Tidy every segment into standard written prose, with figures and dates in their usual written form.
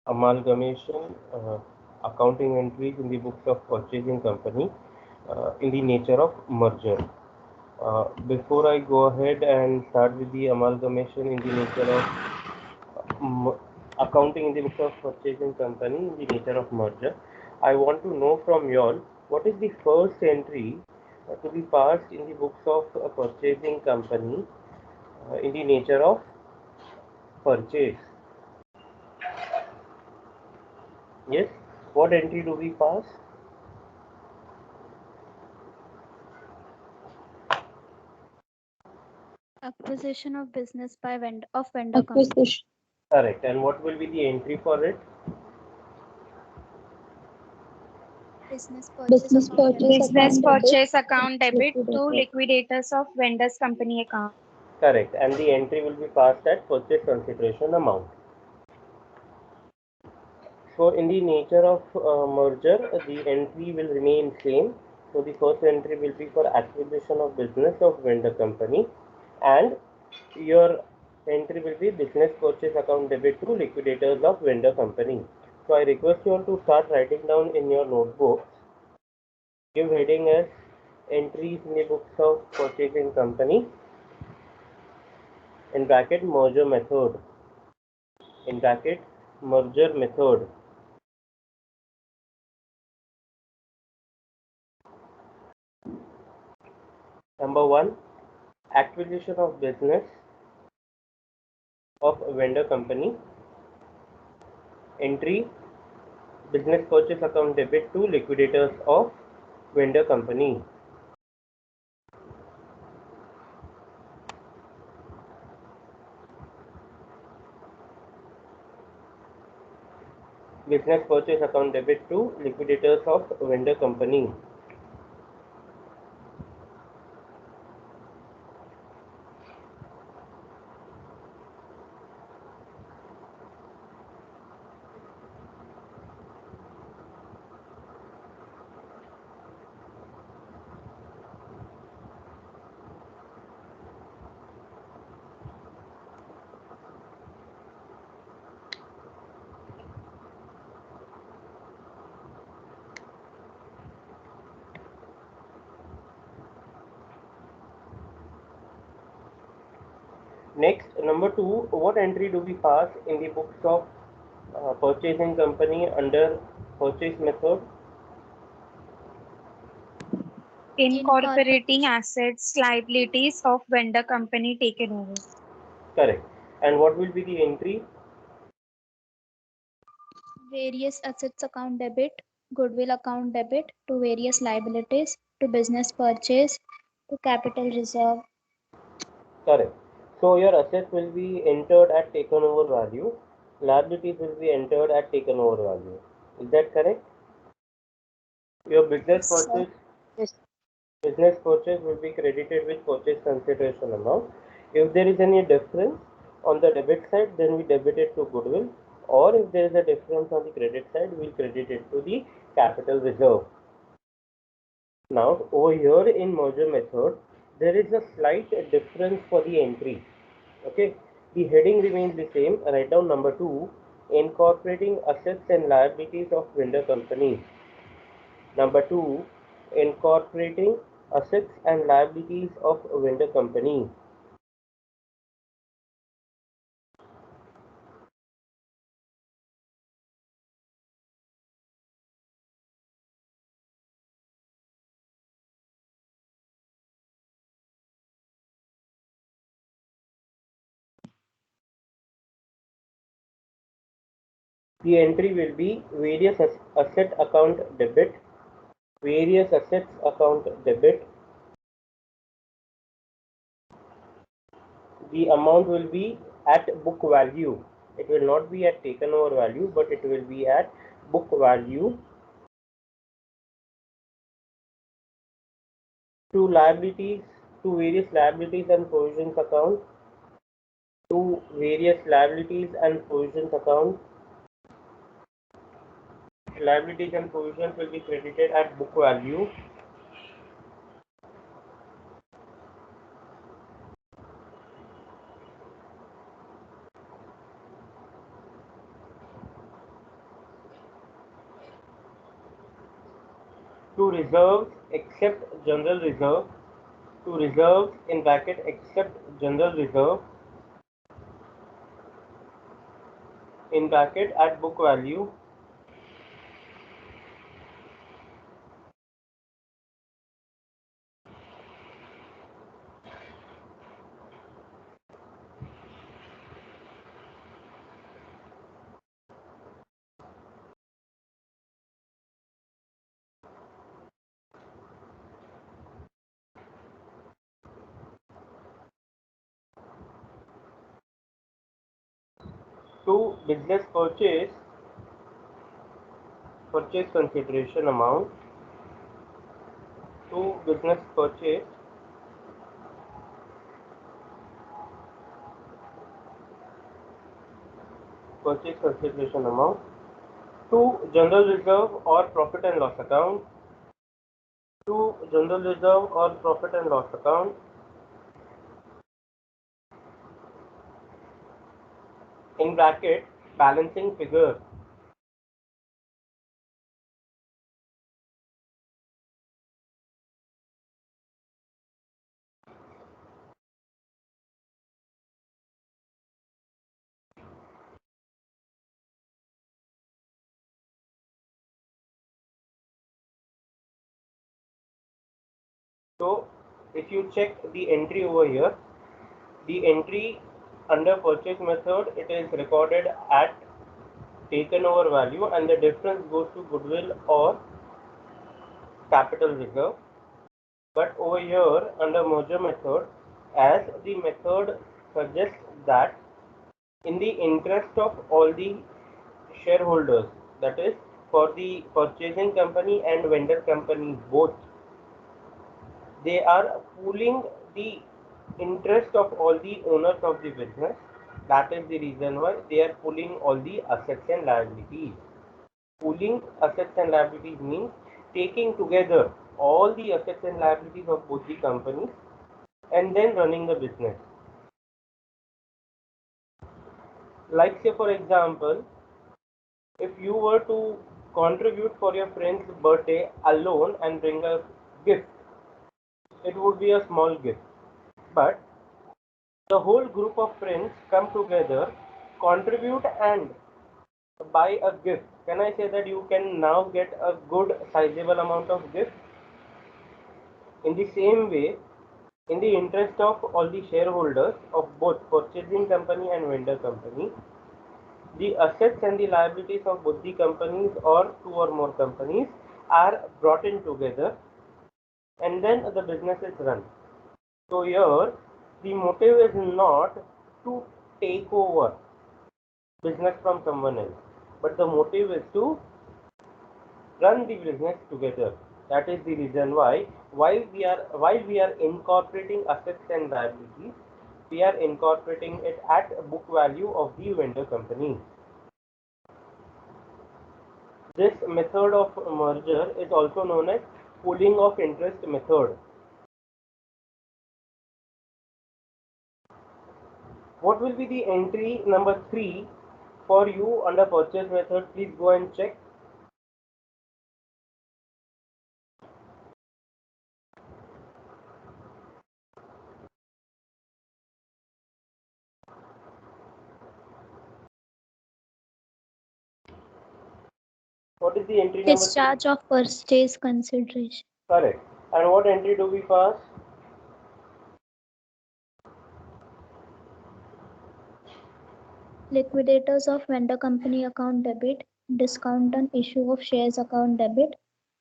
amalgamation, accounting entries in the books of purchasing company in the nature of merger. Before I go ahead and start with the amalgamation in the nature of m- accounting in the books of purchasing company in the nature of merger, I want to know from you all what is the first entry to be passed in the books of a purchasing company in the nature of purchase. Yes, what entry do we pass? Acquisition of business by vendor company. Acquisition. Correct. And what will be the entry for it? Business purchase Business account purchase debit. Business account debit. purchase account debit to Liquidator. liquidators of vendors company account. Correct. And the entry will be passed at purchase consideration amount. So in the nature of merger, the entry will remain same. So the first entry will be for acquisition of business of vendor company, and your entry will be business purchase account debit to liquidators of vendor company. So I request you all to start writing down in your notebooks. Give heading as entries in the books of purchasing company, in bracket merger method, in bracket merger method. Number 1, acquisition of business of vendor company. Entry, business purchase account debit to liquidators of vendor company. Business purchase account debit to liquidators of vendor company. Next, number 2, what entry do we pass in the books of purchasing company under purchase method? Incorporating assets, liabilities of vendor company taken over. Correct. And what will be the entry? Various assets account debit, goodwill account debit to various liabilities, to business purchase, to capital reserve. Correct. So your assets will be entered at taken over value. Liabilities will be entered at taken over value. Is that correct? Your Yes, sir. Yes. business purchase will be credited with purchase consideration amount. If there is any difference on the debit side, then we debit it to goodwill, or if there is a difference on the credit side, we'll credit it to the capital reserve. Now, over here in merger method, there is a slight difference for the entry. Okay, the heading remains the same. Write down number 2, incorporating assets and liabilities of vendor company. Number 2, incorporating assets and liabilities of vendor company. The entry will be various asset account debit, various assets account debit. The amount will be at book value. It will not be at taken over value, but it will be at book value. To liabilities, to various liabilities and provisions account, to various liabilities and provisions account. Liabilities and provisions will be credited at book value. to reserves except general reserve, to reserves in bracket except general reserve in bracket at book value, to business purchase consideration amount, to business purchase consideration amount, to general reserve or profit and loss account, to general reserve or profit and loss account in bracket balancing figure, so if you check the entry over here, the entry under purchase method, it is recorded at taken over value and the difference goes to goodwill or capital reserve. But over here under merger method, as the method suggests that in the interest of all the shareholders, that is for the purchasing company and vendor company both, they are pooling the interest of all the owners of the business. That is the reason why they are pooling all the assets and liabilities. Pooling assets and liabilities means taking together all the assets and liabilities of both the companies and then running the business. Like say for example, if you were to contribute for your friend's birthday alone and bring a gift, it would be a small gift. But the whole group of friends come together, contribute and buy a gift. Can I say that you can now get a good sizable amount of gift? In the same way, in the interest of all the shareholders of both purchasing company and vendor company, the assets and the liabilities of both the companies or two or more companies are brought in together and then the business is run. So here the motive is not to take over business from someone else, but the motive is to run the business together. That is the reason why we are incorporating assets and liabilities, we are incorporating it at book value of the vendor company. This method of merger is also known as pooling of interest method. What will be the entry number 3 for you under purchase method? Please go and check. What is the entry number 3? Discharge of purchase consideration. Correct. And what entry do we pass? Liquidators of vendor company account debit, discount on issue of shares account debit,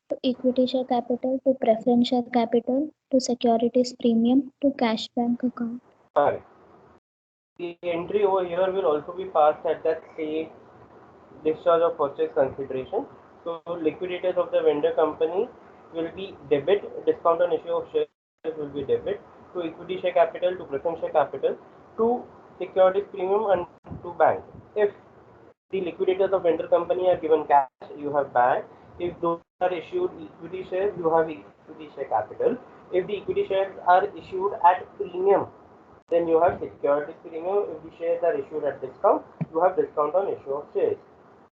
to equity share capital, to preference share capital, to securities premium, to cash bank account. Correct. The entry over here will also be passed at that same discharge of purchase consideration. So liquidators of the vendor company will be debit, discount on issue of shares will be debit, to equity share capital, to preference share capital, to securities premium and to bank. If the liquidators of vendor company are given cash, you have bank. If those are issued equity shares, you have equity share capital. If the equity shares are issued at premium, then you have securities premium. If the shares are issued at discount, you have discount on issue of shares.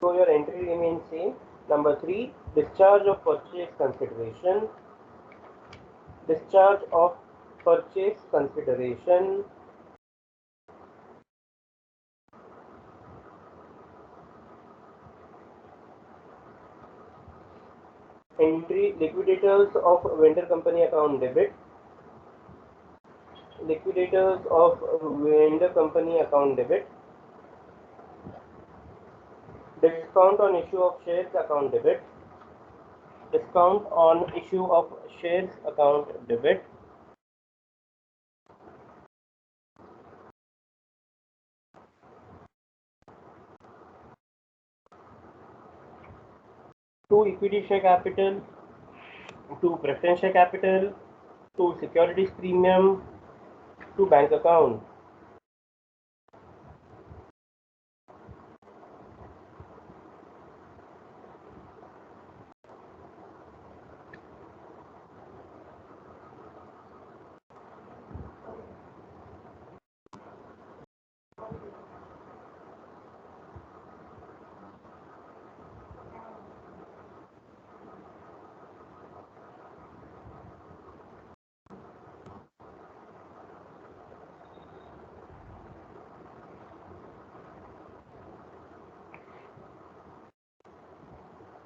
So your entry remains same. Number 3, discharge of purchase consideration. Discharge of purchase consideration. Entry liquidators of vendor company account debit. Liquidators of vendor company account debit. Discount on issue of shares account debit. Discount on issue of shares account debit. To equity share capital, to preference share capital, to securities premium, to bank account.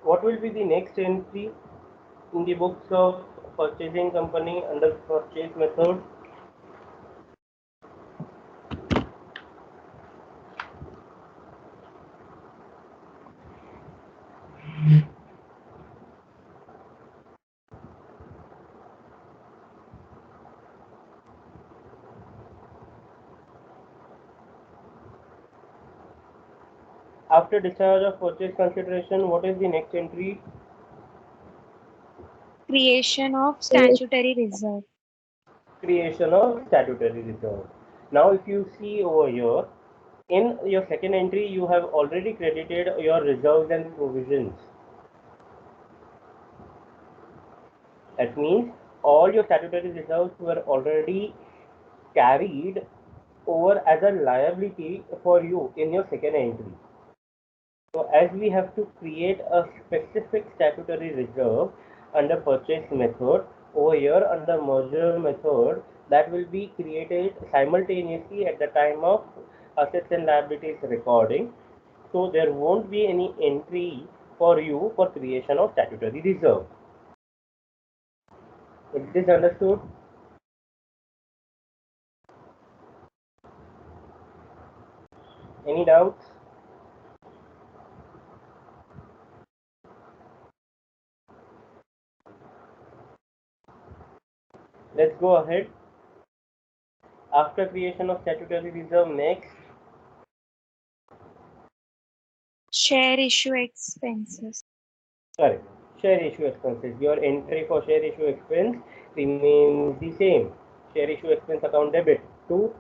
What will be the next entry in the books of purchasing company under purchase method? After discharge of purchase consideration, what is the next entry? Creation of statutory reserve. Creation of statutory reserve. Now, if you see over here, in your second entry, you have already credited your reserves and provisions. That means all your statutory reserves were already carried over as a liability for you in your second entry. So as we have to create a specific statutory reserve under purchase method, over here under merger method, that will be created simultaneously at the time of assets and liabilities recording. So there won't be any entry for you for creation of statutory reserve. Is this understood? Any doubts? Let's go ahead. After creation of statutory reserve, next Share issue expenses. correct. Share issue expenses. Your entry for share issue expense remains the same. Share issue expense account debit to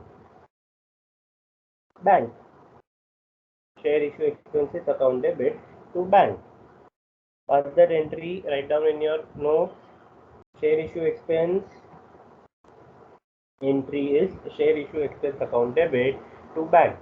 bank. Share issue expenses account debit to bank. Pass that entry, write down in your notes. Share issue expense entry is share issue expense account debit to bank.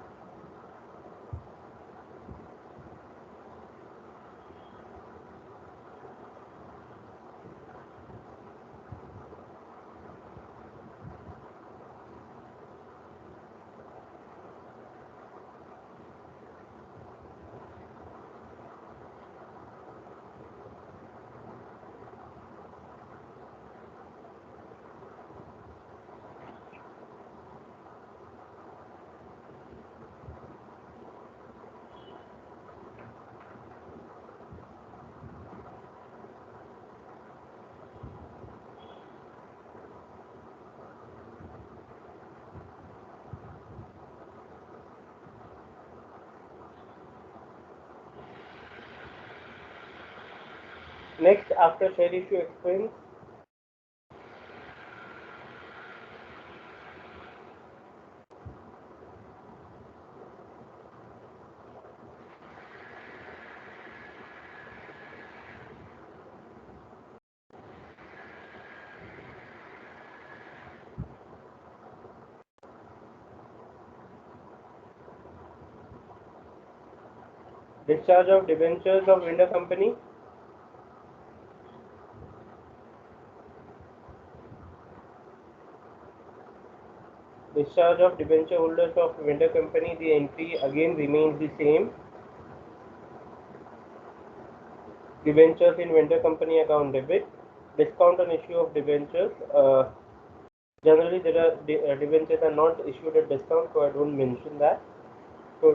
Next, after share issue expense, discharge of debentures of vendor company. Discharge of debenture holders of vendor company, the entry again remains the same. Debentures in vendor company account debit. Discount on issue of debentures. Generally, there are debentures are not issued at discount, so I don't mention that. So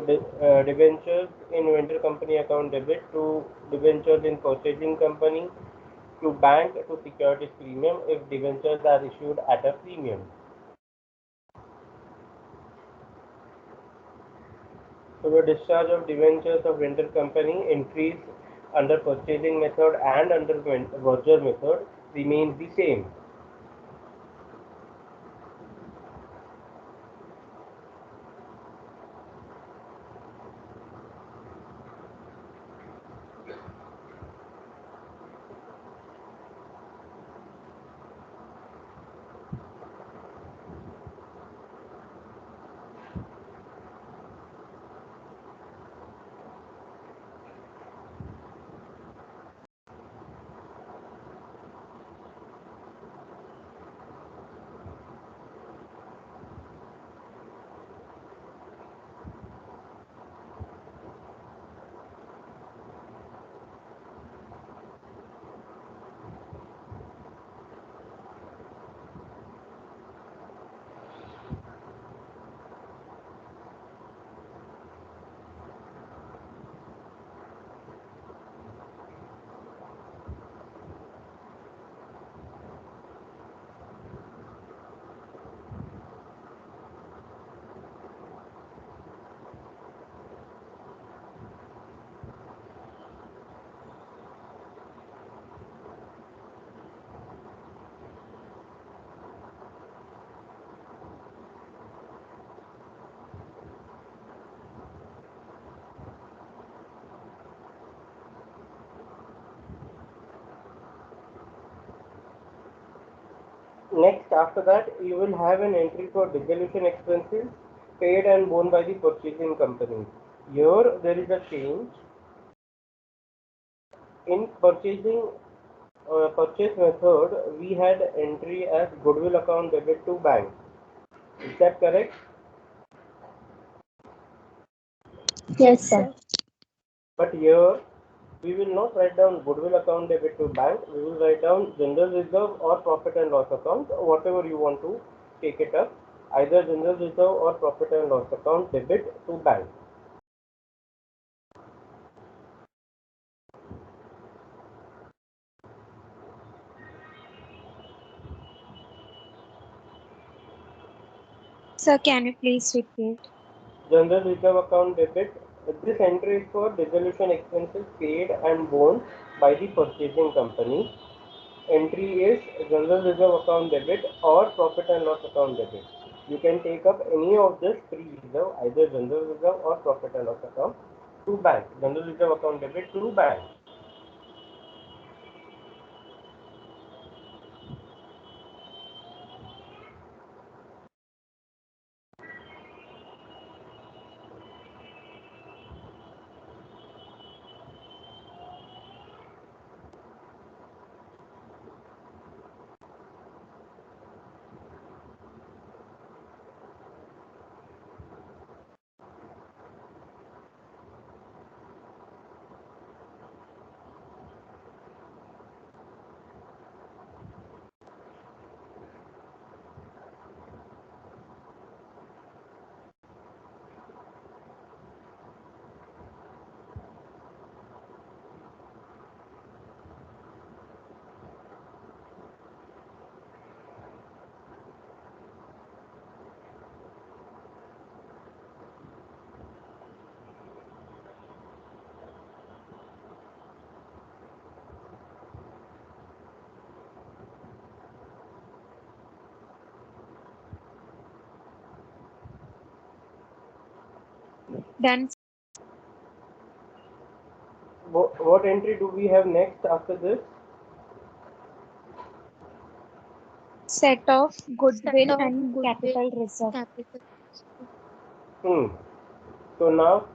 debentures in vendor company account debit to debentures in purchasing company to bank to securities premium if debentures are issued at a premium. So the discharge of debentures of vendor company entries under purchasing method and under merger method remains the same. Next, after that, you will have an entry for dissolution expenses paid and borne by the purchasing company. Here, there is a change. In purchase method, we had entry as goodwill account debit to bank. Is that correct? Yes, sir. But here, we will not write down goodwill account debit to bank. We will write down general reserve or profit and loss account, whatever you want to take it up. Either general reserve or profit and loss account debit to bank. Sir, can you please repeat? General reserve account debit. This entry is for dissolution expenses paid and borne by the purchasing company. Entry is general reserve account debit or profit and loss account debit. You can take up any of this pre-reserve, either general reserve or profit and loss account to bank. General reserve account debit to bank. Then What entry do we have next after this? set of goodwill of and goodwill, capital reserve. capital. So now,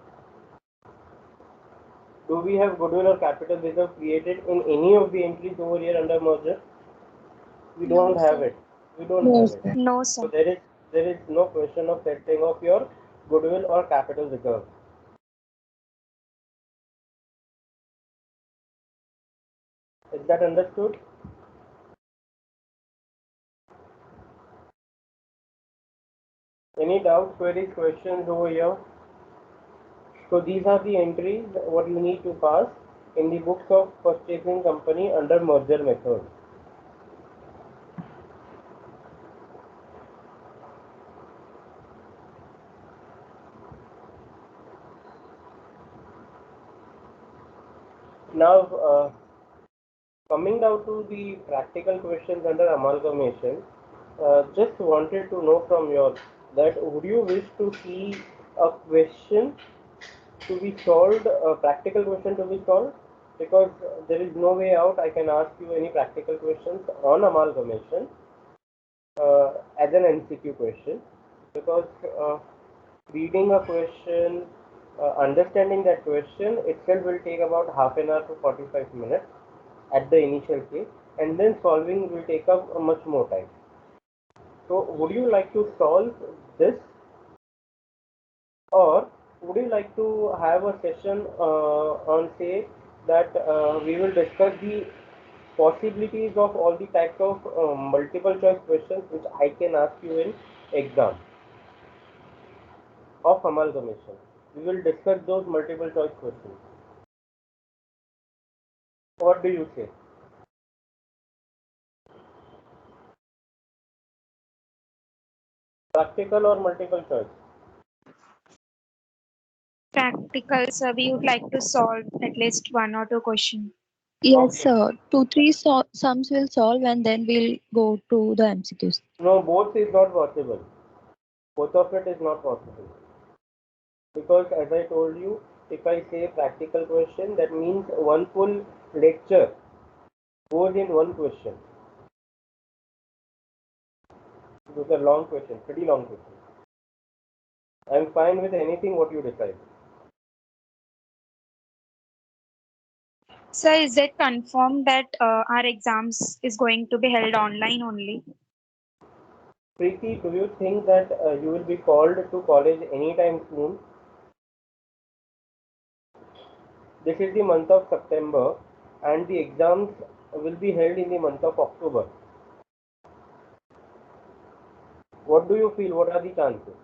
do we have goodwill or capital reserve created in any of the entries over here under merger? We No, don't have sir. it. We don't have it. No, So sir. there is There is no question of setting of your goodwill or capital reserve. Is that understood? Any doubts, queries, questions over here? So these are the entries what you need to pass in the books of purchasing company under merger method. Now, coming down to the practical questions under amalgamation, just wanted to know from you that would you wish to see a question to be solved, a practical question to be solved? Because there is no way out. I can ask you any practical questions on amalgamation as an MCQ question, because reading a question, understanding that question itself will take about half an hour to 45 minutes at the initial case, and then solving will take up much more time. So would you like to solve this, or would you like to have a session on, say, that we will discuss the possibilities of all the types of multiple choice questions which I can ask you in exam of amalgamation. We will discuss those multiple choice questions. What do you say? Practical or multiple choice? Practical, so we would like to solve at least one or two questions. Yes, Okay. sir. Two, three sums will solve and then we'll go to the MCQs. No, both is not possible. Both of it is not possible. Because as I told you, if I say practical question, that means one full lecture goes in one question. Those are long questions, pretty long questions. I'm fine with anything what you decide. So is it confirmed that our exams is going to be held online only? Preeti, do you think that you will be called to college anytime soon? This is the month of September and the exams will be held in the month of October. What do you feel? What are the chances?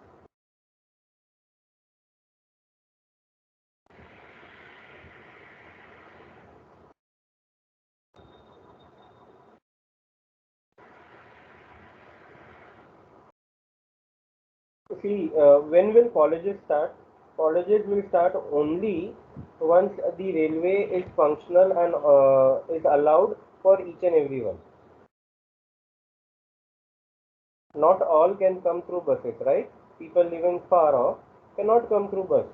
See, when will colleges start? Colleges will start only once the railway is functional and is allowed for each and everyone. Not all can come through buses, right? People living far off cannot come through bus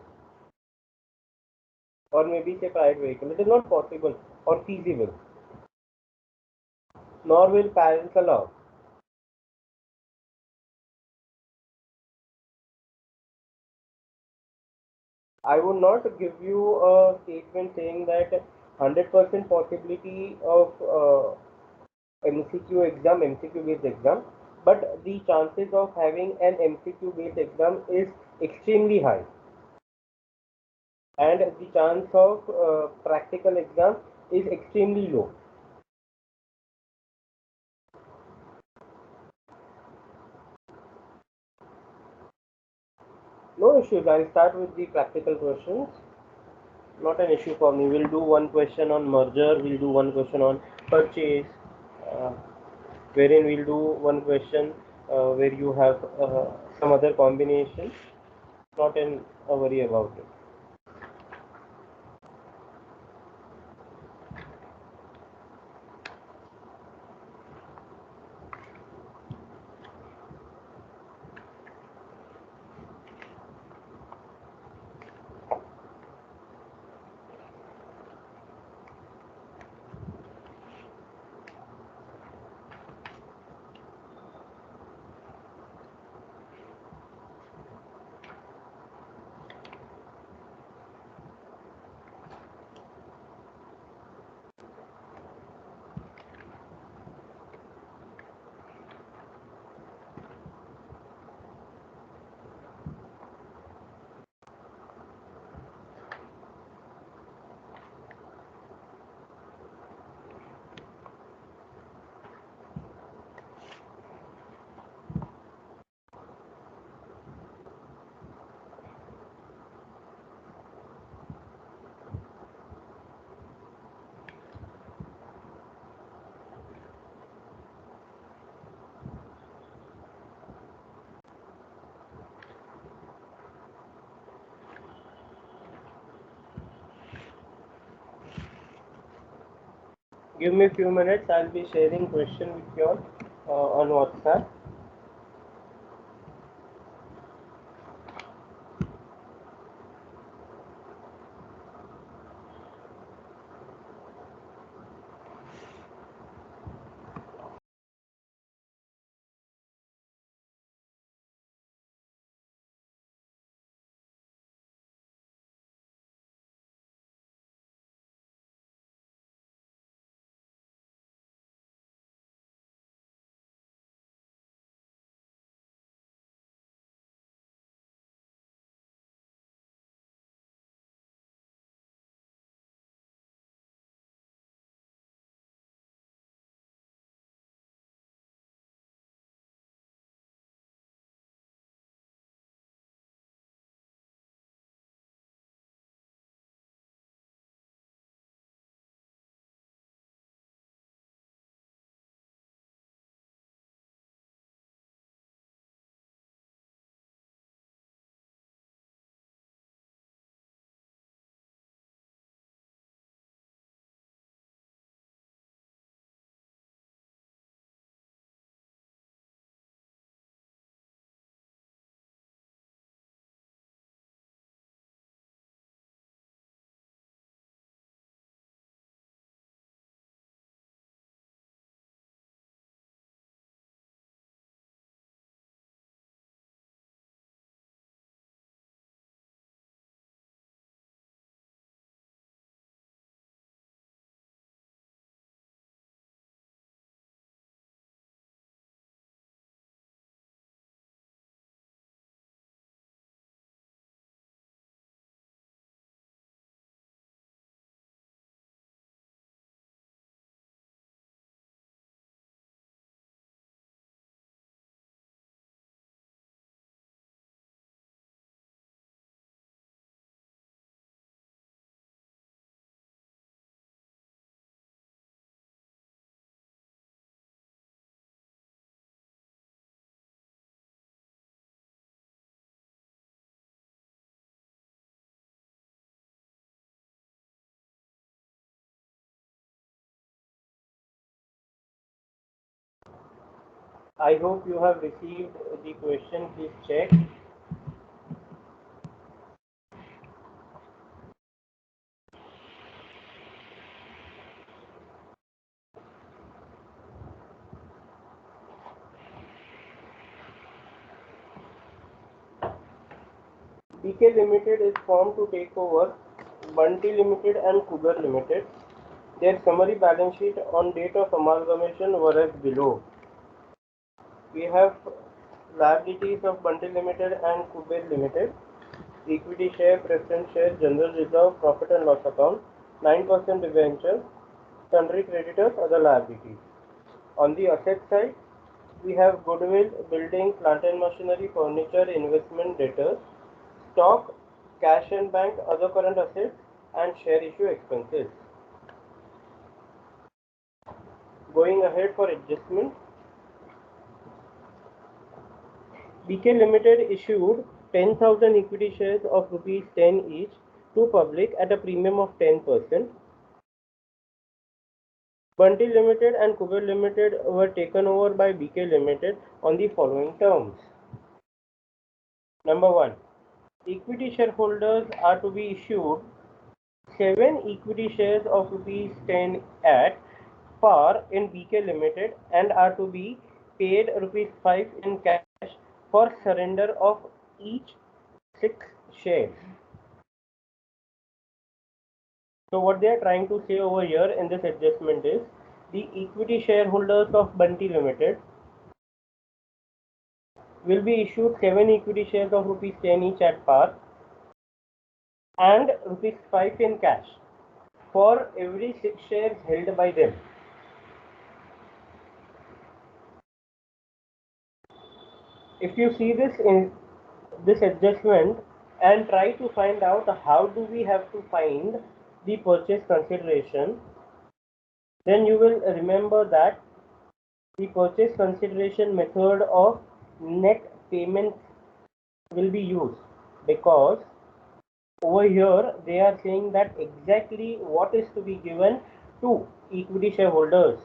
or maybe say private vehicle. It is not possible or feasible. Nor will parents allow. I would not give you a statement saying that 100% possibility of MCQ exam, MCQ based exam, but the chances of having an MCQ based exam is extremely high, and the chance of practical exam is extremely low. No issues. I'll start with the practical questions. Not an issue for me. We'll do one question on merger, we'll do one question on purchase, uh, wherein we'll do one question where you have some other combination. Not in a worry about it. Give me a few minutes. I'll be sharing question with you all on WhatsApp. I hope you have received the question. Please check. BK Limited is formed to take over Bunty Limited and Cougar Limited. Their summary balance sheet on date of amalgamation were as below. We have liabilities of Bunty Limited and Cougar Limited. Equity share, preference share, general reserve, profit and loss account, 9% debenture, sundry creditors, other liabilities. On the asset side, we have goodwill, building, plant and machinery, furniture, investment, debtors, stock, cash and bank, other current assets, and share issue expenses. Going ahead for adjustment, BK Limited issued 10,000 equity shares of rupees 10 each to public at a premium of 10%. Bunty Limited and Cougar Limited were taken over by BK Limited on the following terms. Number 1. Equity shareholders are to be issued 7 equity shares of rupees 10 at par in BK Limited and are to be paid rupees 5 in cash for surrender of each 6 shares. So what they are trying to say over here in this adjustment is the equity shareholders of Bunty Limited will be issued 7 equity shares of rupees 10 each at par and rupees 5 in cash for every 6 shares held by them. If you see this in this adjustment and try to find out how do we have to find the purchase consideration, then you will remember that the purchase consideration method of net payment will be used, because over here they are saying that exactly what is to be given to equity shareholders.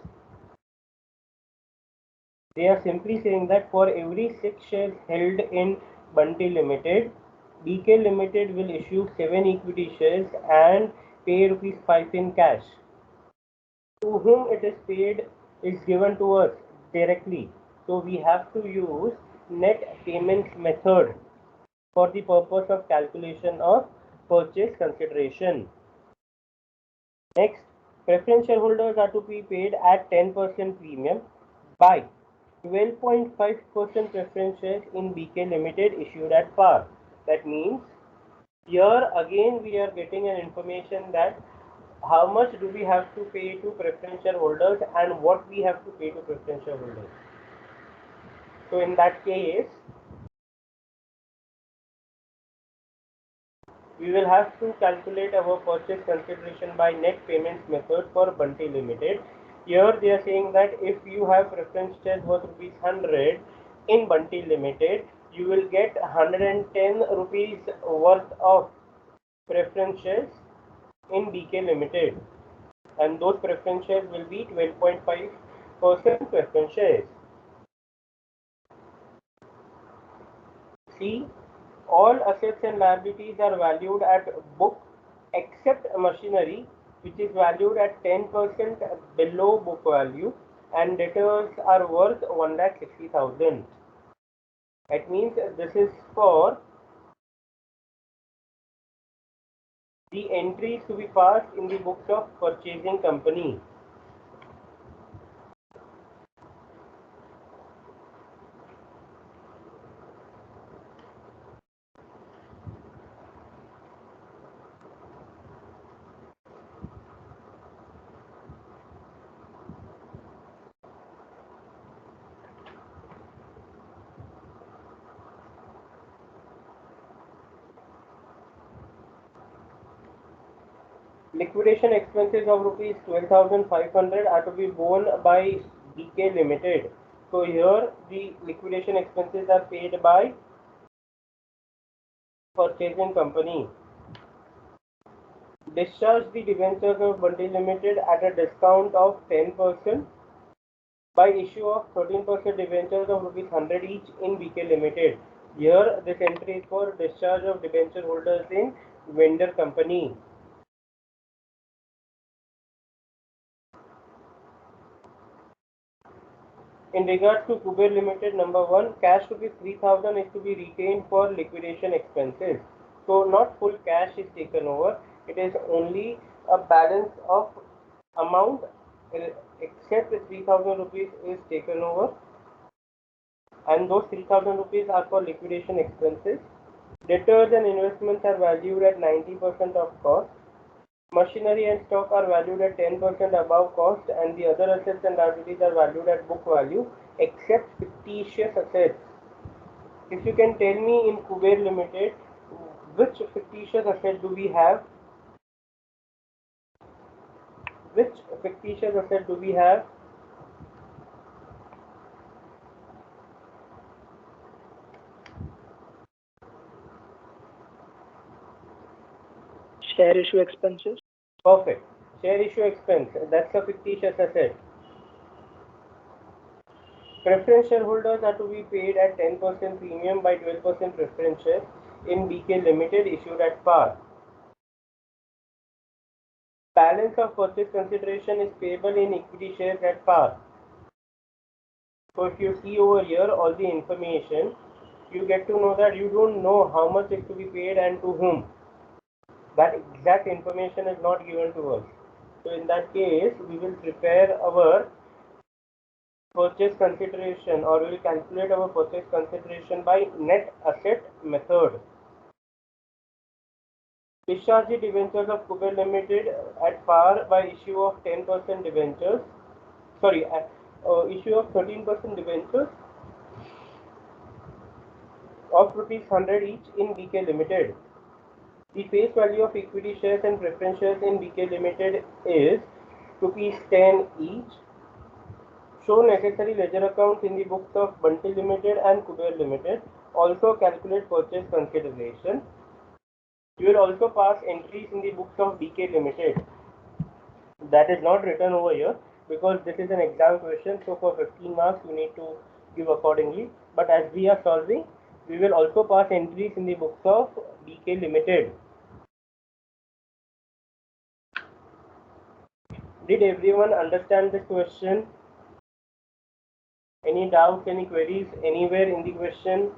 They are simply saying that for every 6 shares held in Bunty Limited, BK Limited will issue 7 equity shares and pay ₹5 in cash. To whom it is paid is given to us directly. So we have to use net payments method for the purpose of calculation of purchase consideration. Next, preference shareholders are to be paid at 10% premium by 12.5% preference shares in BK Limited issued at par. That means here again we are getting an information that how much do we have to pay to preference shareholders and what we have to pay to preference shareholders. So in that case, we will have to calculate our purchase consideration by net payments method for Bunty Limited. Here they are saying that if you have preference shares worth ₹100 in Bunty Limited, you will get 110 rupees worth of preference shares in BK Limited, and those preference shares will be 12.5% preference shares. C. All assets and liabilities are valued at book except machinery, which is valued at 10% below book value, and debtors are worth 1,60,000. That means this is for the entries to be passed in the books of purchasing company. Liquidation expenses of ₹12,500 are to be borne by BK Limited. So here the liquidation expenses are paid by purchasing company. Discharge the debentures of Bunty Limited at a discount of 10% by issue of 13% debentures of ₹100 each in BK Limited. Here this entry is for discharge of debenture holders in vendor company. In regards to Kuber Limited, number 1, cash ₹3,000 is to be retained for liquidation expenses. So not full cash is taken over. It is only a balance of amount except ₹3,000 is taken over, and those ₹3,000 are for liquidation expenses. Debtors and investments are valued at 90% of cost. Machinery and stock are valued at 10% above cost, and the other assets and liabilities are valued at book value except fictitious assets. If you can tell me in Kuber Limited, which fictitious asset do we have? Which fictitious asset do we have? Share issue expenses. Perfect. Share issue expense, that's a fictitious asset. Preference shareholders are to be paid at 10% premium by 12% preference shares in BK Limited issued at par. Balance of purchase consideration is payable in equity shares at par. So if you see over here all the information, you get to know that you don't know how much is to be paid and to whom. That exact information is not given to us. So in that case, we will prepare our purchase consideration, or we will calculate our purchase consideration by net asset method. Discharge the debentures of Kuber Limited at par by issue of 10% debentures. Sorry, issue of 13% debentures of ₹100 each in BK Limited. The face value of equity shares and preference shares in BK Limited is ₹10 each. Show necessary ledger accounts in the books of Bunty Limited and Kuber Limited. Also calculate purchase consideration. You will also pass entries in the books of BK Limited. That is not written over here because this is an exam question, so for 15 marks you need to give accordingly. But as we are solving, we will also pass entries in the books of BK Limited. Did everyone understand this question? Any doubts, any queries anywhere in the question?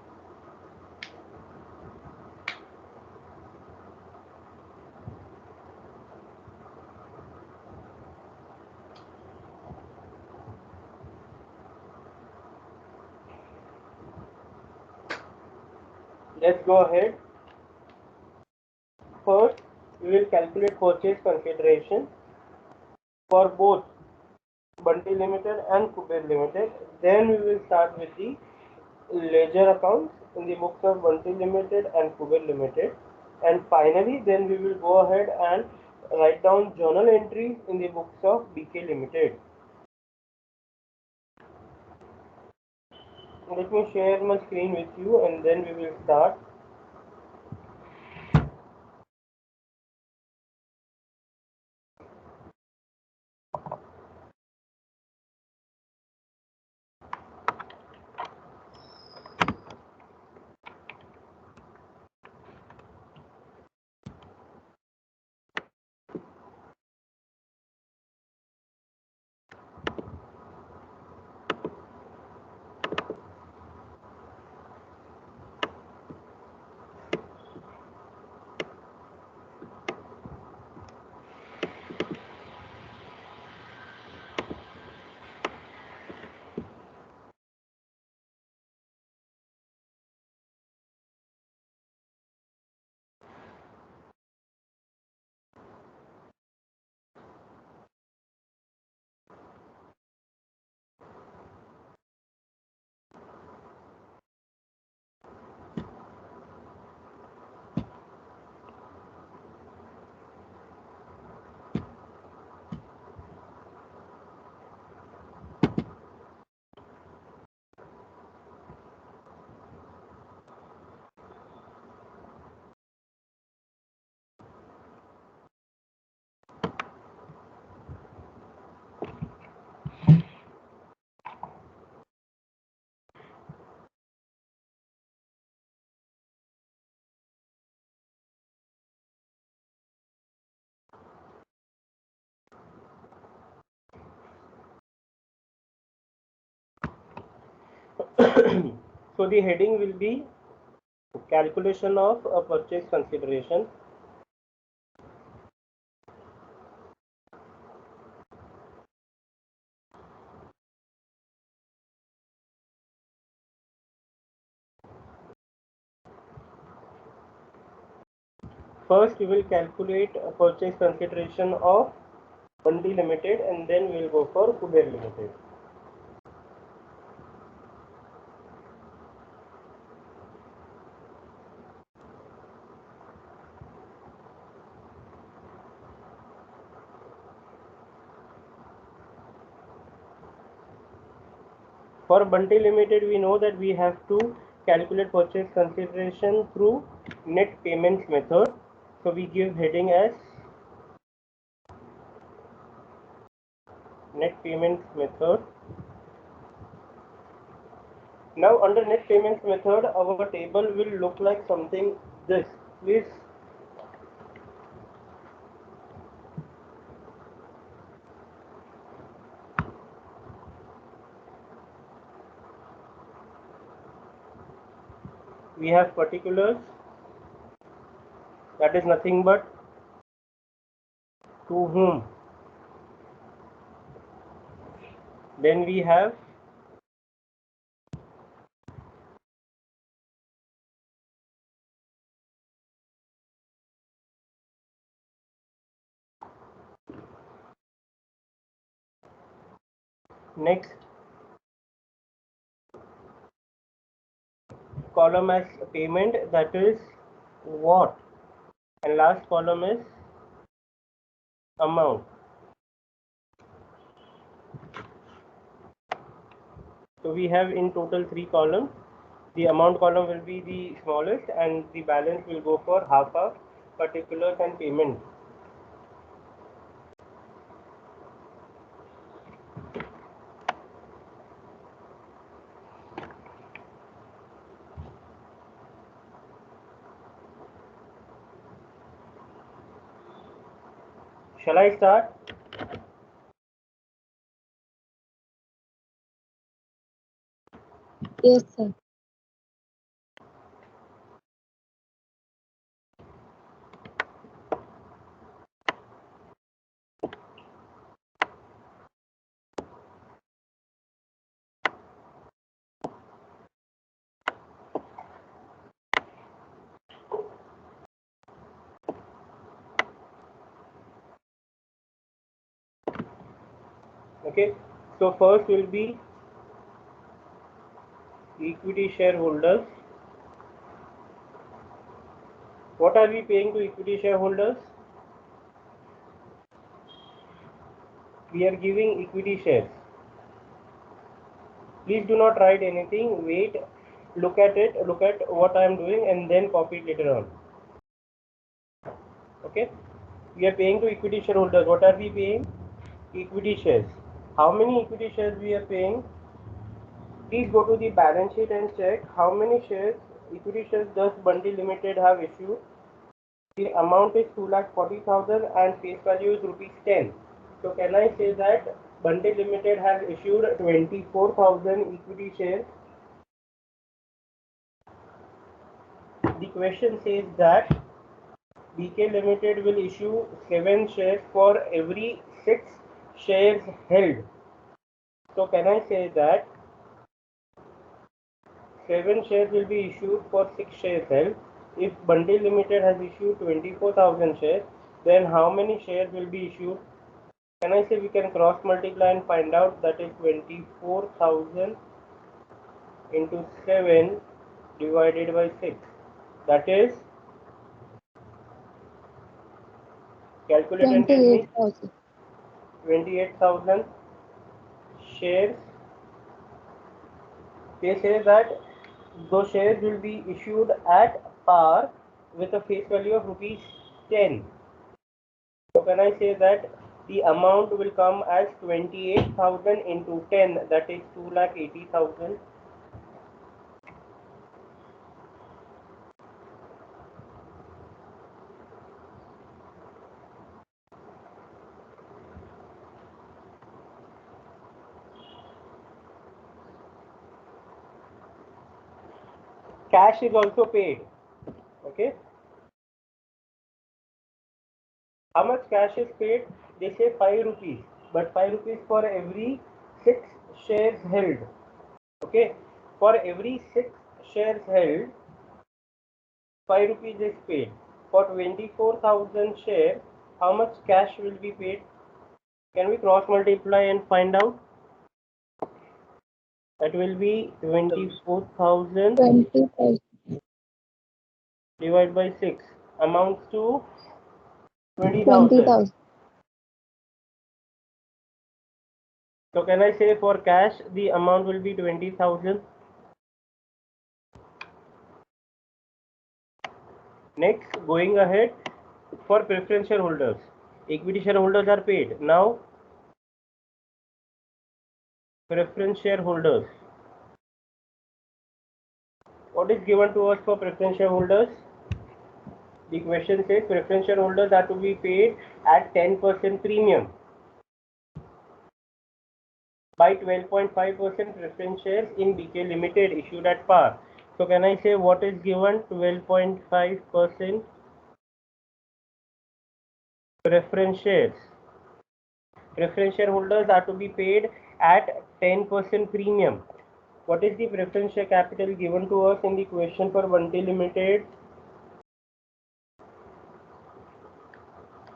Let's go ahead. First, we will calculate purchase consideration for both Bunty Limited and Kuber Limited. Then we will start with the ledger accounts in the books of Bunty Limited and Kuber Limited. And finally, then we will go ahead and write down journal entries in the books of BK Limited. Let me share my screen with you and then we will start. So the heading will be calculation of a purchase consideration. First we will calculate a purchase consideration of Bunty Limited and then we will go for Kuber Limited. For Bunty Limited, we know that we have to calculate purchase consideration through net payments method. So we give heading as net payments method. Now under net payments method, our table will look like something this. Please we have particulars, that is nothing but to whom. Then we have next column as payment, that is what, and last column is amount. So we have in total 3 columns. The amount column will be the smallest and the balance will go for half, particulars and payment. Shall I start? Yes, sir. Okay, so first will be equity shareholders. What are we paying to equity shareholders? We are giving equity shares. Please do not write anything. Wait, look at it, look at what I am doing, and then copy it later on. Okay, we are paying to equity shareholders. What are we paying? Equity shares. How many equity shares we are paying? Please go to the balance sheet and check how many shares, equity shares, does Bundy Limited have issued. The amount is 2,40,000 and face value is rupees 10. So can I say that Bundy Limited has issued 24,000 equity shares? The question says that BK Limited will issue 7 shares for every 6 shares held. So can I say that 7 shares will be issued for 6 shares held? If Bundy Limited has issued 24,000 shares, then how many shares will be issued? Can I say we can cross multiply and find out that is 24,000 into 7 divided by 6. That is, calculate and tell me, 28,000. 28,000 shares. They say that those shares will be issued at par with a face value of rupees 10. So can I say that the amount will come as 28,000 into 10, that is 2,80,000. Cash is also paid. Okay. How much cash is paid? They say 5 rupees, but 5 rupees for every 6 shares held. Okay, for every 6 shares held, 5 rupees is paid. For 24,000 shares, how much cash will be paid? Can we cross multiply and find out? That will be 24,000 20,000. divided by 6 amounts to 20,000. 20,000. So can I say for cash the amount will be 20,000? Next, going ahead, for preference shareholders, equity shareholders are paid. Now, preference shareholders. What is given to us for preference shareholders? The question says preference shareholders are to be paid at 10% premium. Buy 12.5% preference shares in BK Limited issued at par. So can I say what is given? 12.5% preference shares. Preference shareholders are to be paid at 10% premium. What is the preference share capital given to us in the question for Bunty Limited?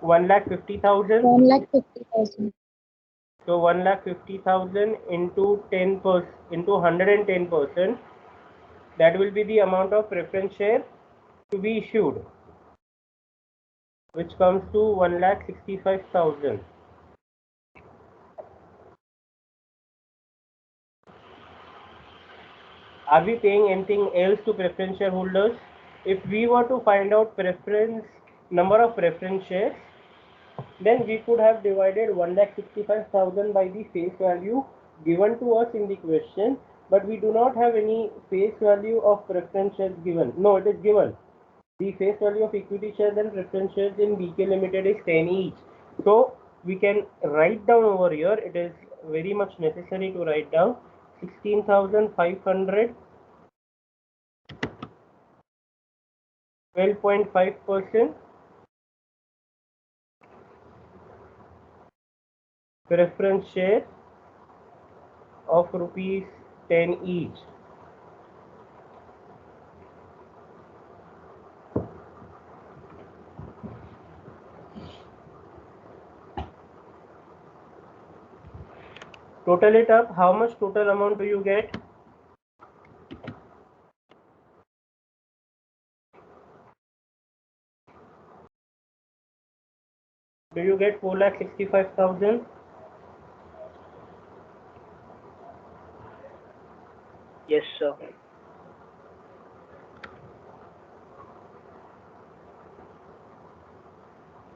1,50,000. 1,50,000. So 1,50,000 into 10% into 110%. That will be the amount of preference share to be issued, which comes to 1,65,000. Are we paying anything else to preference shareholders? If we were to find out preference number of preference shares, then we could have divided 1,65,000 by the face value given to us in the question, but we do not have any face value of preference shares given. No, it is given. The face value of equity shares and preference shares in BK Limited is 10 each. So we can write down over here, it is very much necessary to write down 16,500, 12.5% preference share of rupees 10 each. Total it up, how much total amount do you get? Do you get 4,65,000? Yes, sir.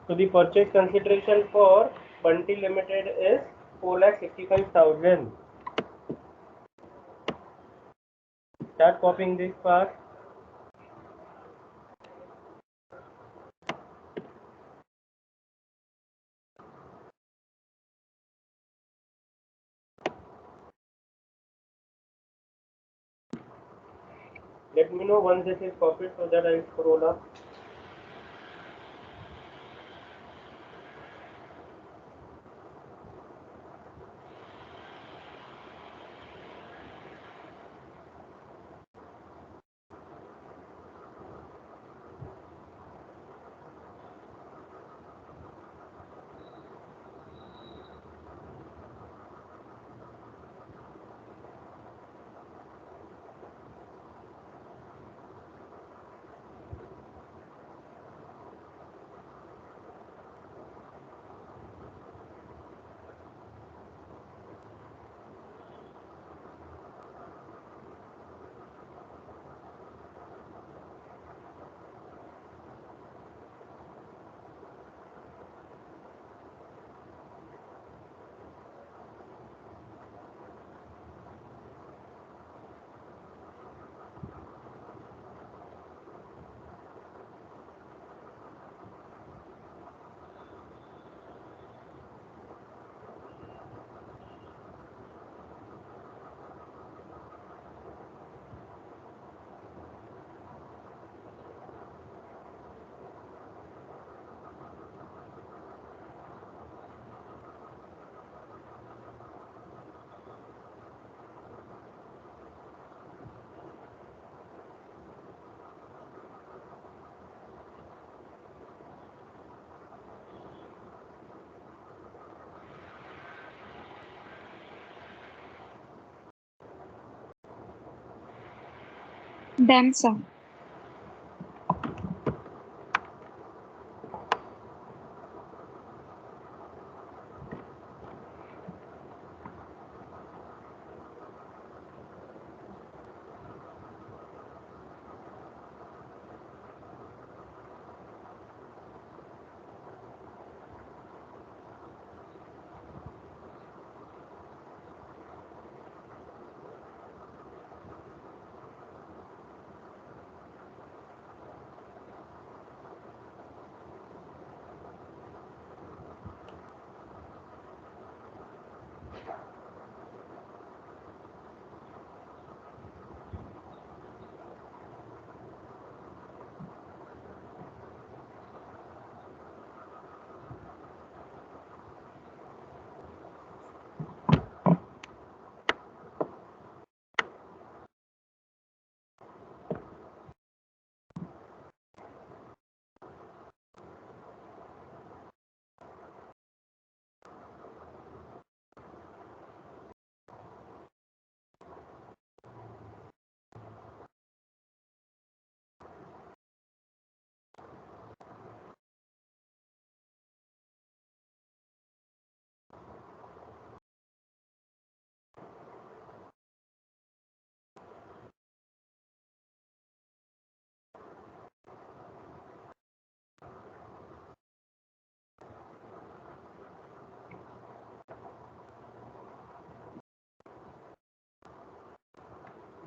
So the purchase consideration for Bunty Limited is 4,65,000. Start copying this part. Let me know once this is copied so that I scroll up. Done, sir.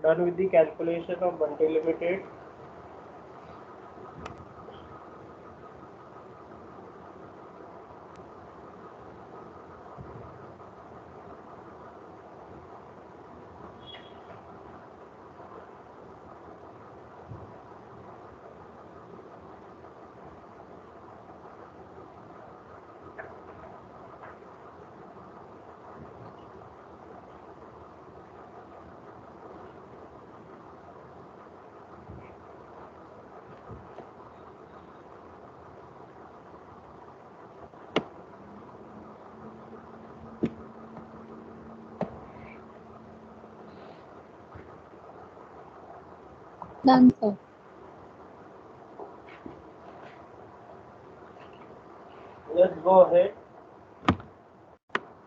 Done with the calculation of Bunty Limited. Done, sir. Let's go ahead.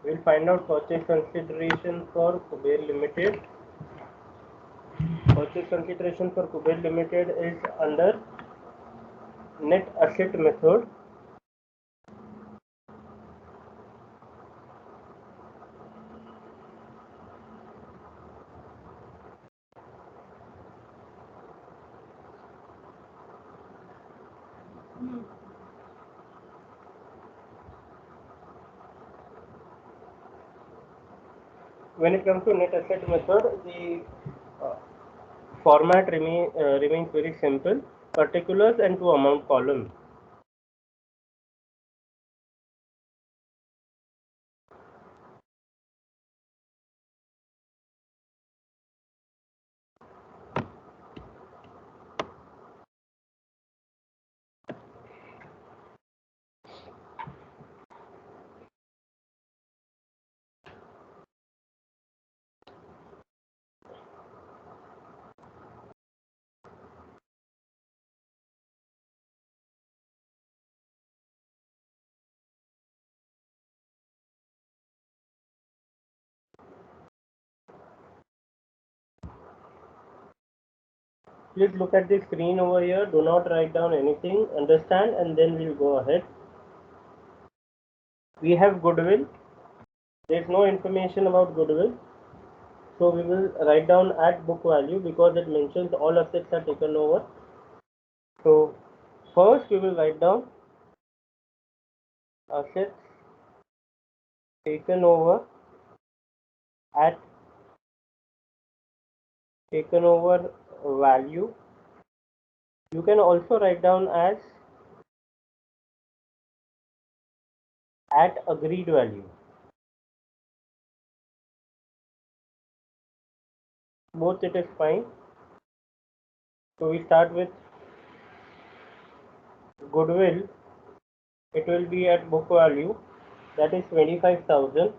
We'll find out purchase consideration for Kuber Limited. Purchase consideration for Kuber Limited is under net asset method. When it comes to net asset method, the format remains very simple. Particulars and to amount column. Please look at the screen over here. Do not write down anything. Understand, and then we'll go ahead. We have goodwill. There is no information about goodwill. So we will write down at book value because it mentions all assets are taken over. So first we will write down assets taken over at taken over value. You can also write down as at agreed value. Both it is fine. So we start with goodwill. It will be at book value, that is 25,000.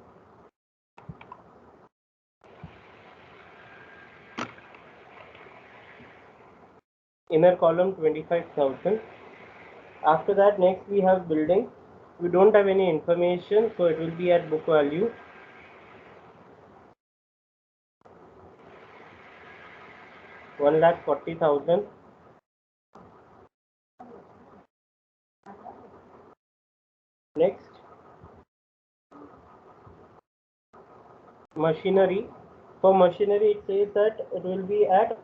Inner column 25,000. After that, next we have building. We don't have any information, so it will be at book value. $1,40,000. Next, machinery. For machinery, it says that it will be at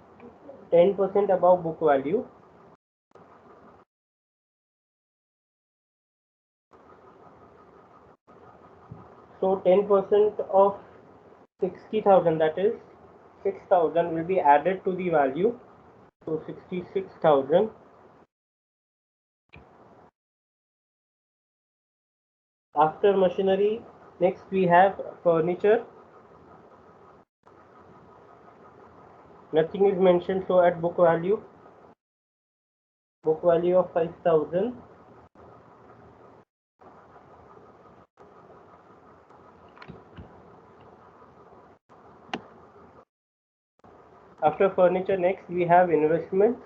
10% above book value. So 10% of 60,000, that is 6,000, will be added to the value. So 66,000. After machinery, next we have furniture. Nothing is mentioned, so at book value of 5,000. After furniture, next we have investments.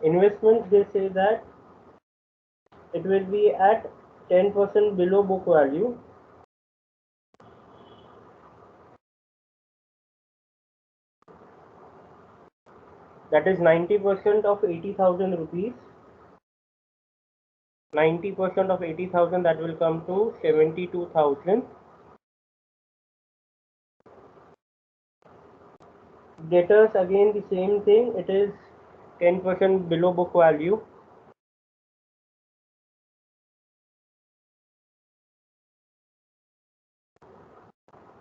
Investments, they say that it will be at 10% below book value. That is 90% of 80,000 rupees. 90% of 80,000, that will come to 72,000. Debtors, again the same thing. It is 10% below book value.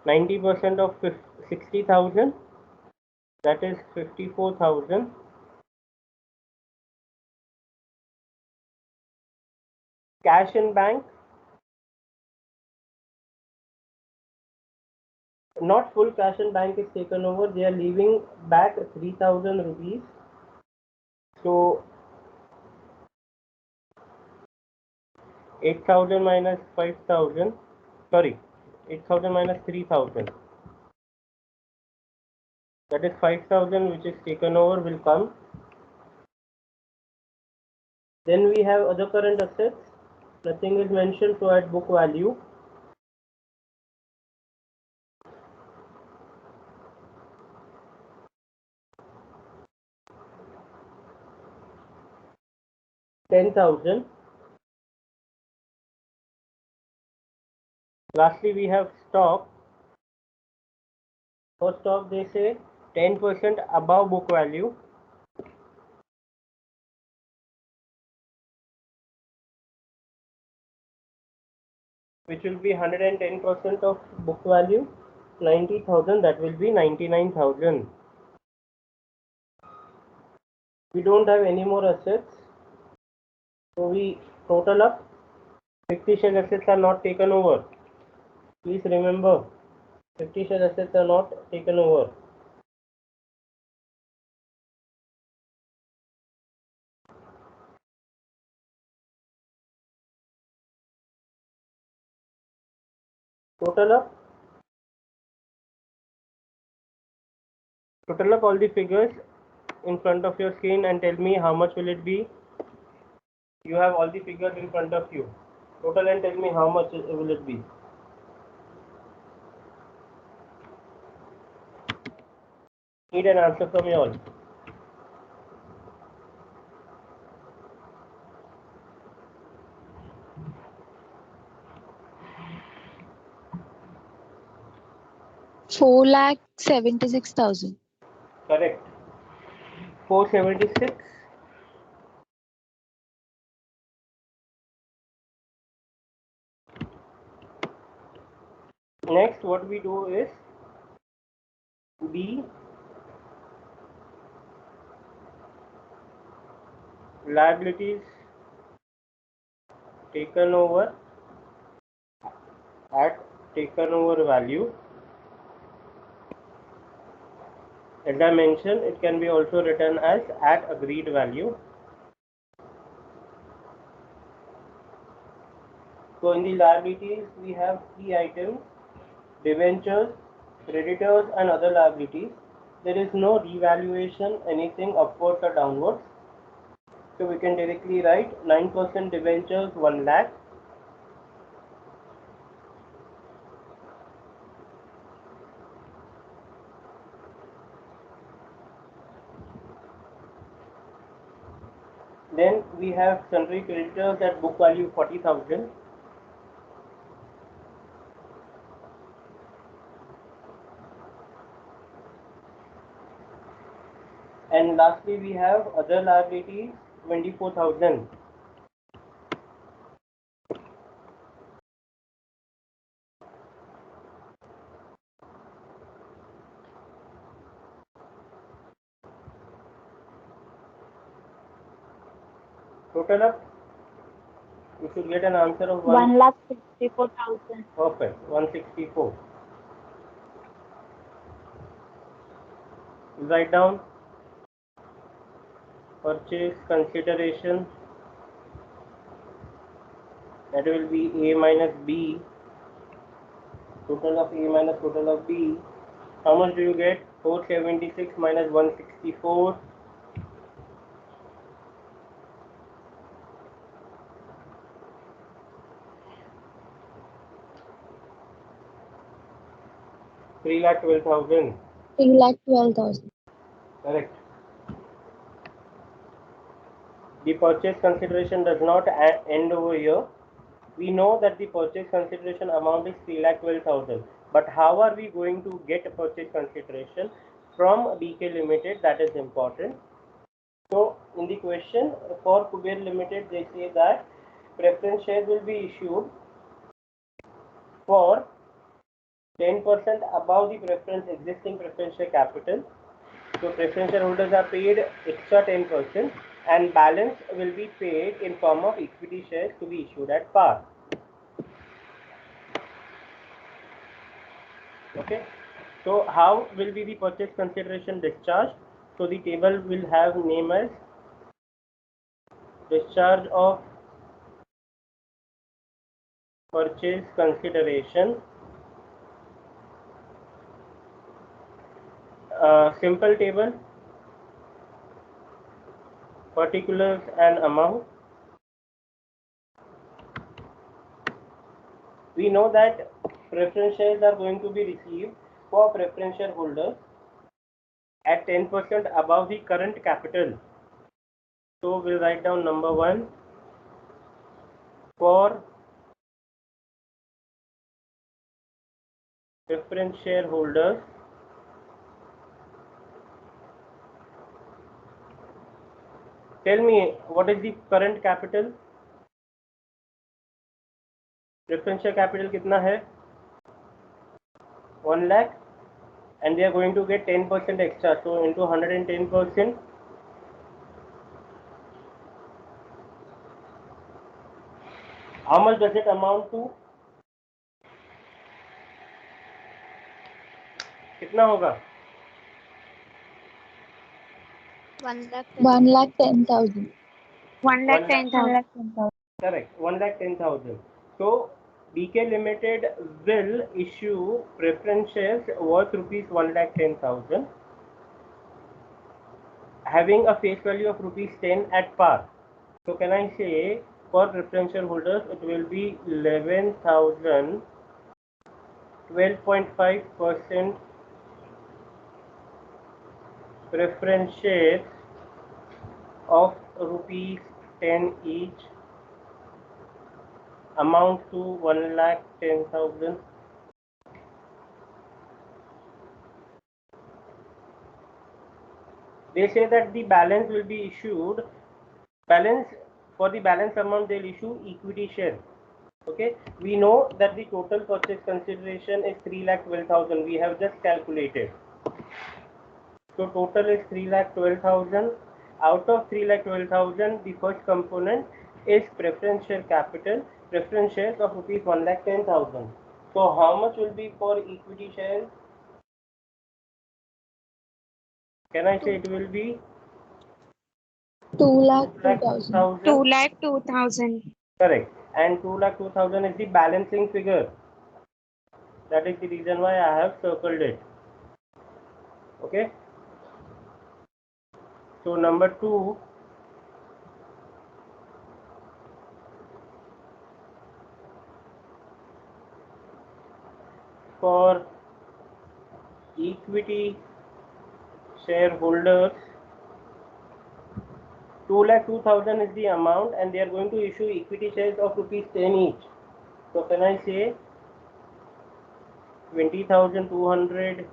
%90 of 60,000, that is 54,000. Cash in bank, not full cash in bank is taken over. They are leaving back 3,000 rupees. So 8,000 minus 5,000. Sorry, 8,000 minus 3,000. That is 5,000 which is taken over will come. Then we have other current assets. Nothing is mentioned, so at book value. $10,000. Lastly, we have stock. For stock, they say 10% above book value. Which will be 110% of book value. 90,000, that will be 99,000. We don't have any more assets, so we total up. Fictitious assets are not taken over. Please remember, fictitious assets are not taken over. Total up all the figures in front of your screen and tell me how much will it be. You have all the figures in front of you. Total and tell me how much will it be. Need an answer from you all. $4,76,000. Correct. 476. Next, what we do is B liabilities taken over at taken over value. As I mentioned, it can be also written as at agreed value. So in the liabilities, we have three items: debentures, creditors, and other liabilities. There is no revaluation, anything upwards or downwards. So we can directly write 9% debentures 1 lakh. Then we have sundry creditors at book value 40,000. And lastly, we have other liabilities 24,000. Total up, you should get an answer of 1,64,000. Perfect, 164. Write down purchase consideration, that will be A minus B, total of A minus total of B. How much do you get? 476 minus 164. $3,12,000. 3,12,000. Correct. The purchase consideration does not end over here. We know that the purchase consideration amount is 3,12,000. But how are we going to get a purchase consideration from BK Limited? That is important. So in the question for Kuber Limited, they say that preference shares will be issued for 10% above the existing preference share capital. So preference shareholders are paid extra 10% and balance will be paid in form of equity shares to be issued at par. Okay. So how will be the purchase consideration discharged? So the table will have name as discharge of purchase consideration simple table, particulars and amount. We know that preference shares are going to be received for preference shareholders at 10% above the current capital. So we'll write down number 1 for preference shareholders tell me what is the current capital. Preference share capital कितना है 1 lakh and they are going to get 10% extra, so into 110%. How much does it amount to? कितना होगा? 1,10,000. 1,10,000. Correct, 1,10,000. So BK Limited will issue preference shares worth rupees 1,10,000, having a face value of rupees 10 at par. So can I say for preference shareholders it will be 11,000, 12.5% preference shares of rupees 10 each, amount to 1,10,000. They say that the balance will be issued, for the balance amount they'll issue equity share. Okay, we know that the total purchase consideration is 3,12,000. We have just calculated. So total is 3,12,000. Out of 3,12,000, the first component is preference share capital, preference shares of rupees 1,10,000. So how much will be for equity shares? Can I say it will be 2,02,000. 2,02,000. correct? And 2,02,000 is the balancing figure. That is the reason why I have circled it. Okay. So number 2, for equity shareholders, 2,02,000 is the amount and they are going to issue equity shares of rupees 10 each. So can I say 20,200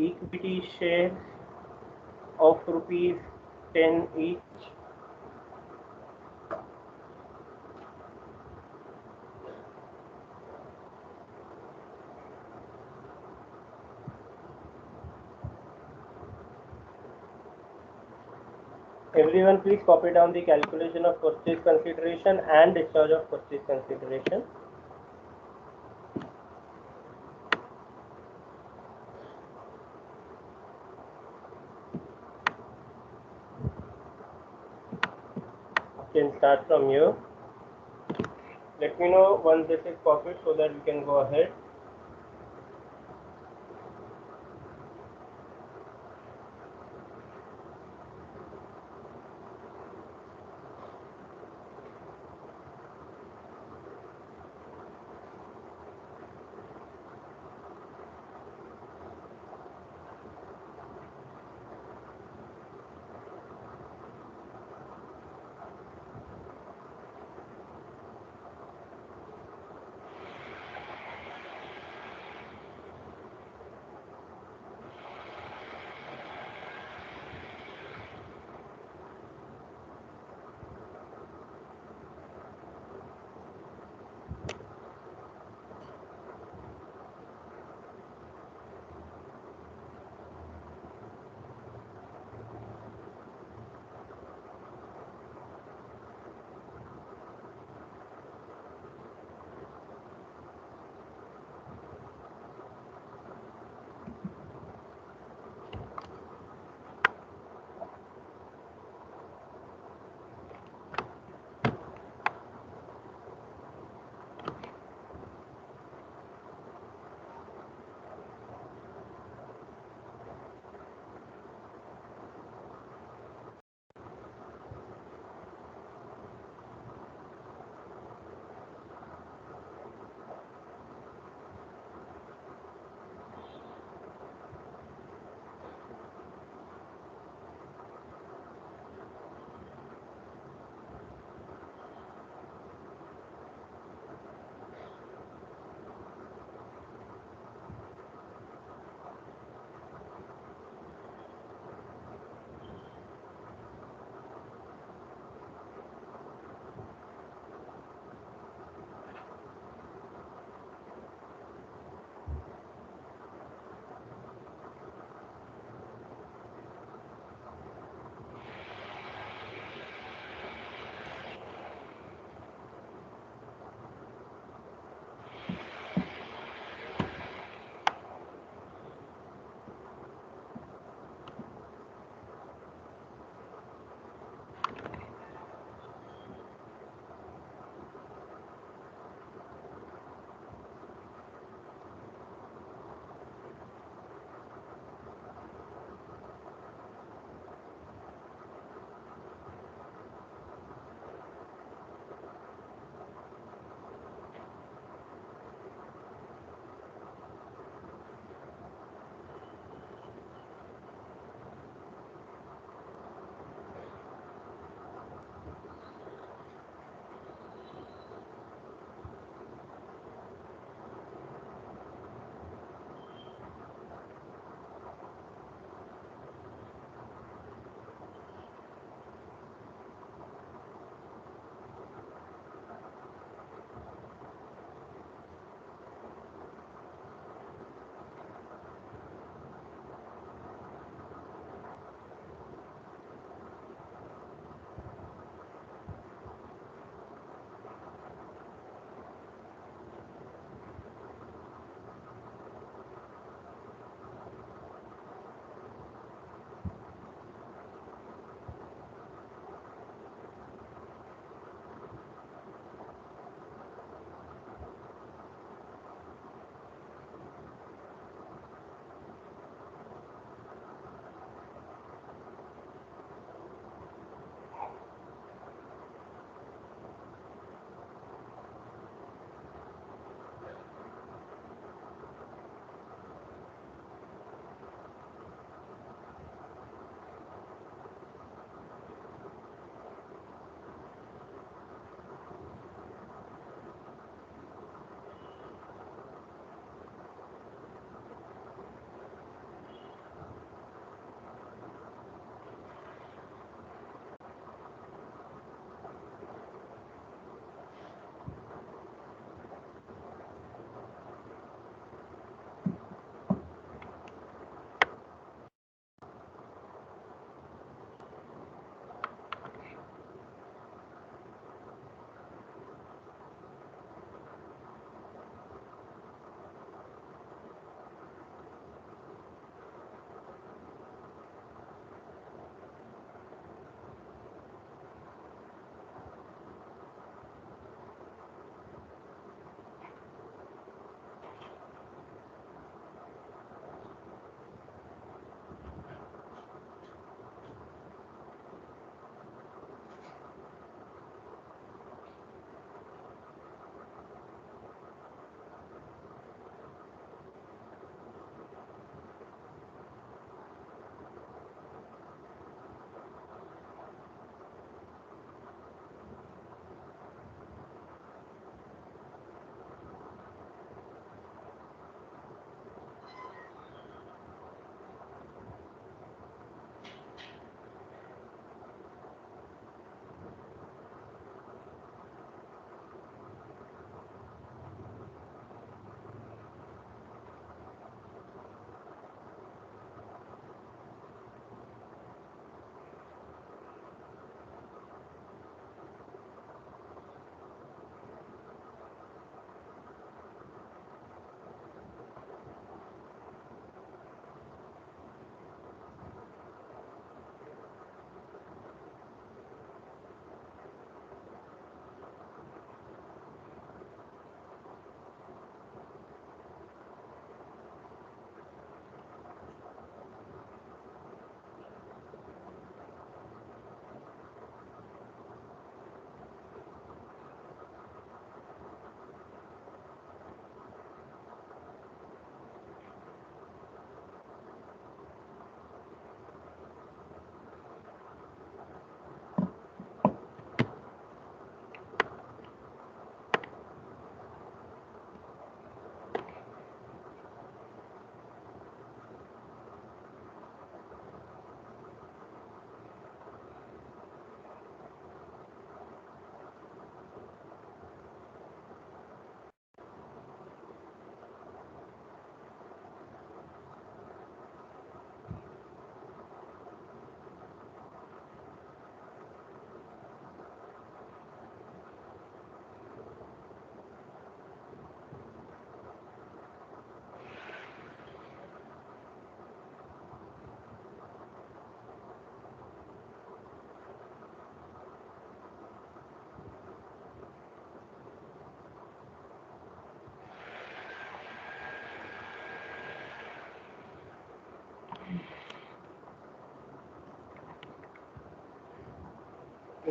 equity shares of rupees 10 each? Everyone please copy down the calculation of purchase consideration and discharge of purchase consideration. You can start from here. Let me know once this is copied so that we can go ahead.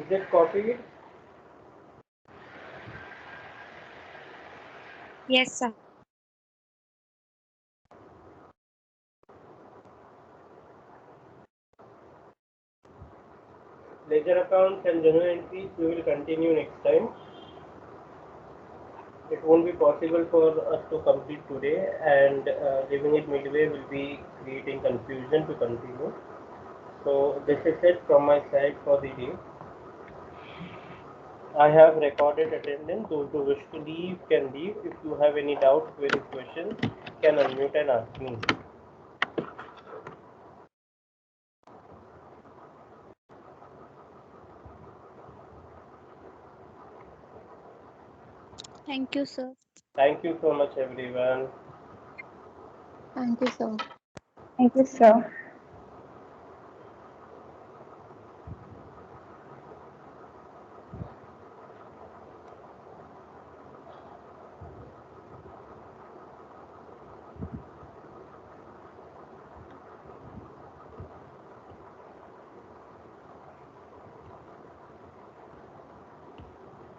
Is it copied? Yes, sir. Ledger accounts and journal entries we will continue next time. It won't be possible for us to complete today, and leaving it midway will be creating confusion to continue. So this is it from my side for the day. I have recorded attendance. Those who wish to leave can leave. If you have any doubts, queries, questions, can unmute and ask me. Thank you, sir. Thank you so much, everyone. Thank you, sir. Thank you, sir.